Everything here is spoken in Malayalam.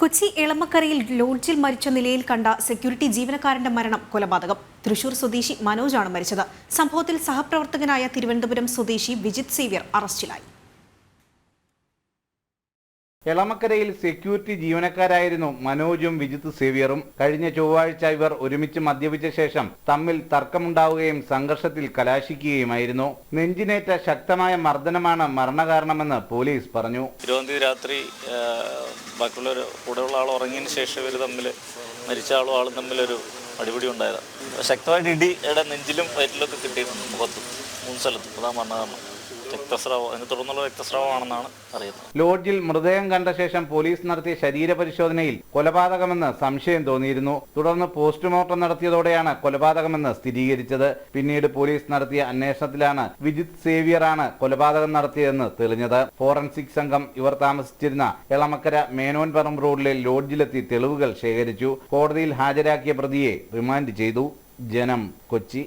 കൊച്ചി എളമക്കരയിൽ ലോഡ്ജിൽ മരിച്ച നിലയിൽ കണ്ട സെക്യൂരിറ്റി ജീവനക്കാരന്റെ മരണം കൊലപാതകം. തൃശൂർ സ്വദേശി മനോജാണ് മരിച്ചത്. സംഭവത്തിൽ സഹപ്രവർത്തകനായ തിരുവനന്തപുരം സ്വദേശി വിജിത് സേവ്യർ അറസ്റ്റിലായി. എളമക്കരയിൽ സെക്യൂരിറ്റി ജീവനക്കാരായിരുന്നു മനോജും വിജിത് സേവ്യറും. കഴിഞ്ഞ ചൊവ്വാഴ്ച ഇവർ ഒരുമിച്ച് മദ്യപിച്ച ശേഷം തമ്മിൽ തർക്കമുണ്ടാവുകയും സംഘർഷത്തിൽ കലാശിക്കുകയുമായിരുന്നു. നെഞ്ചിനേറ്റ ശക്തമായ മർദ്ദനമാണ് മരണകാരണമെന്ന് പോലീസ് പറഞ്ഞു. രാത്രി ബാക്കിയുള്ള കൂടെയുള്ള ആൾ ഉറങ്ങിയതിന് ശേഷം ഇവർ തമ്മിൽ മരിച്ച ആളും തമ്മിലൊരു അടിപിടി ഉണ്ടായതാണ്. ശക്തമായിട്ട് ഇടിയുടെ നെഞ്ചിലും വയറ്റിലൊക്കെ കിട്ടിയിട്ടുണ്ട്, മുഖത്തും 3 സ്ഥലത്തും. അതാ മരണകാരണം. രക്തസ്രാവം, അതിനെ തുടർന്നുള്ള രക്തസ്രാവമാണെന്നാണ് അറിയുന്നത്. ലോഡ്ജിൽ മൃതദേഹം കണ്ട ശേഷം പോലീസ് നടത്തിയ ശരീരപരിശോധനയിൽ കൊലപാതകമെന്ന് സംശയം തോന്നിയിരുന്നു. തുടർന്ന് പോസ്റ്റ്മോർട്ടം നടത്തിയതോടെയാണ് കൊലപാതകമെന്ന് സ്ഥിരീകരിച്ചത്. പിന്നീട് പോലീസ് നടത്തിയ അന്വേഷണത്തിലാണ് വിജിത് സേവ്യറാണ് കൊലപാതകം നടത്തിയതെന്ന് തെളിഞ്ഞത്. ഫോറൻസിക് സംഘം ഇവർ താമസിച്ചിരുന്ന എളമക്കര മേനോൻ പറമ്പ് റോഡിലെ ലോഡ്ജിലെത്തി തെളിവുകൾ ശേഖരിച്ചു. കോടതിയിൽ ഹാജരാക്കിയ പ്രതിയെ റിമാൻഡ് ചെയ്തു. ജനം, കൊച്ചി.